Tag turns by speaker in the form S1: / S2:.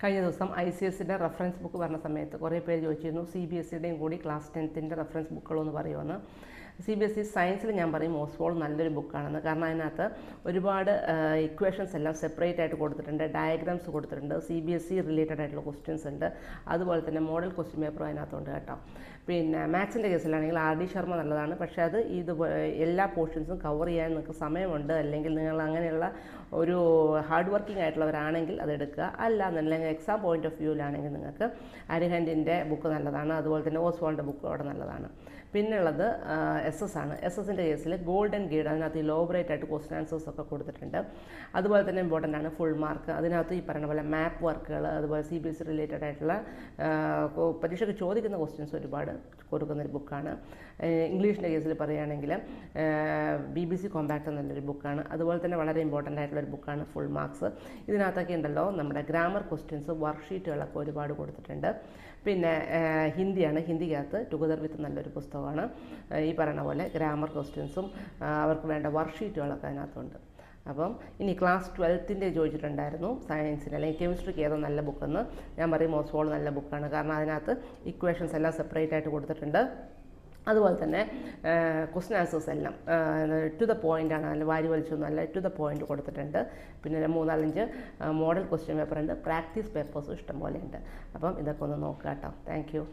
S1: കഴിഞ്ഞ ദിവസം ICSEയുടെ reference book പറഞ്ഞ സമയത്ത് കുറേ പേര് ചോദിച്ചിരുന്നു CBSEയുടെയും കൂടി ക്ലാസ് 10th റെഫറൻസ് ബുക്കുകളൊന്ന് പറയുമെന്ന്. CBSE സയൻസിൽ ഞാൻ പറയും ഓസ്വാൾഡ് നല്ലൊരു ബുക്കാണെന്ന്. കാരണം അതിനകത്ത് ഒരുപാട് ഇക്വേഷൻസ് എല്ലാം സെപ്പറേറ്റ് ആയിട്ട് കൊടുത്തിട്ടുണ്ട്, ഡയഗ്രാംസ് കൊടുത്തിട്ടുണ്ട്, CBSE റിലേറ്റഡ് ആയിട്ടുള്ള ക്വസ്റ്റ്യൻസ് ഉണ്ട്, അതുപോലെ തന്നെ മോഡൽ ക്വസ്റ്റ്യൻ പേപ്പറും അതിനകത്തുണ്ട് കേട്ടോ. പിന്നെ മാത്സിൻ്റെ കേസിലാണെങ്കിൽ RD ശർമ്മ നല്ലതാണ്, പക്ഷേ അത് എല്ലാ പോർഷൻസും കവർ ചെയ്യാൻ നിങ്ങൾക്ക് സമയമുണ്ട്, അല്ലെങ്കിൽ നിങ്ങൾ അങ്ങനെയുള്ള ഒരു ഹാർഡ് വർക്കിംഗ് ആയിട്ടുള്ളവരാണെങ്കിൽ അത് എടുക്കുക. അല്ല എന്നുണ്ടെങ്കിൽ എക്സാം പോയിന്റ് ഓഫ് വ്യൂവിലാണെങ്കിൽ നിങ്ങൾക്ക് അരിഹൻറ്റിൻ്റെ ബുക്ക് നല്ലതാണ്, അതുപോലെ തന്നെ ഓസ്വാൾഡിൻ്റെ ബുക്ക് അവിടെ നല്ലതാണ്. പിന്നുള്ളത് SS ആണ്. SS-ൻ്റെ കേസിൽ ഗോൾഡൻ ഗൈഡ്, അതിനകത്ത് ഇലോബറേറ്റ് ആയിട്ട് ക്വസ്റ്റ്യൻ ആൻസേഴ്സ് ഒക്കെ കൊടുത്തിട്ടുണ്ട്. അതുപോലെ തന്നെ ഇമ്പോർട്ടൻ്റ് ആണ് ഫുൾ മാർക്ക്. അതിനകത്ത് ഈ പറയുന്ന പോലെ മാപ്പ് വർക്കുകൾ, അതുപോലെ CBSE റിലേറ്റഡ് ആയിട്ടുള്ള പരീക്ഷയ്ക്ക് ചോദിക്കുന്ന ക്വസ്റ്റ്യൻസ് ഒരുപാട് കൊടുക്കുന്നൊരു ബുക്കാണ്. ഇംഗ്ലീഷിൻ്റെ കേസിൽ പറയുകയാണെങ്കിൽ BBC കോമ്പാക്ട് എന്നൊരു ബുക്കാണ്. അതുപോലെ തന്നെ വളരെ ഇമ്പോർട്ടൻ്റ് ആയിട്ടുള്ളൊരു ബുക്കാണ് ഫുൾ മാർക്സ്. ഇതിനകത്തൊക്കെ ഉണ്ടല്ലോ നമ്മുടെ ഗ്രാമർ ക്വസ്റ്റ്യൻസ് വർക്ക്ഷീറ്റുകളൊക്കെ ഒരുപാട് കൊടുത്തിട്ടുണ്ട്. പിന്നെ ഹിന്ദിയാണ്. ഹിന്ദിക്കകത്ത് ടുഗദർ വിത്ത് നല്ലൊരു പുസ്തകമാണ്. ഈ പറയുന്ന പോലെ ഗ്രാമർ ക്വസ്റ്റ്യൻസും അവർക്ക് വേണ്ട വർക്ക്ഷീറ്റുകളൊക്കെ അതിനകത്തുണ്ട്. അപ്പം ഇനി ക്ലാസ് 12th ചോദിച്ചിട്ടുണ്ടായിരുന്നു സയൻസിന് അല്ലെങ്കിൽ കെമിസ്ട്രിക്ക് ഏതോ നല്ല ബുക്കെന്ന്. ഞാൻ പറയും ഓസ്വാൾഡ് നല്ല ബുക്കാണ്. കാരണം അതിനകത്ത് ഇക്വേഷൻസ് എല്ലാം സെപ്പറേറ്റ് ആയിട്ട് കൊടുത്തിട്ടുണ്ട്. അതുപോലെ തന്നെ ക്വസ്റ്റ്യൻ ആൻസേഴ്സ് എല്ലാം ടു ദ പോയിൻ്റ് ആണ്, നല്ല വാരി വലിച്ചൊന്നും അല്ല, ടു ദ പോയിൻ്റ് കൊടുത്തിട്ടുണ്ട്. പിന്നെ 3-4 മോഡൽ ക്വസ്റ്റ്യൻ പേപ്പർ ഉണ്ട്, പ്രാക്ടീസ് പേപ്പേഴ്സും ഇഷ്ടം പോലെ ഉണ്ട്. അപ്പം ഇതൊക്കെ ഒന്ന് നോക്കുക കേട്ടോ. Thank you.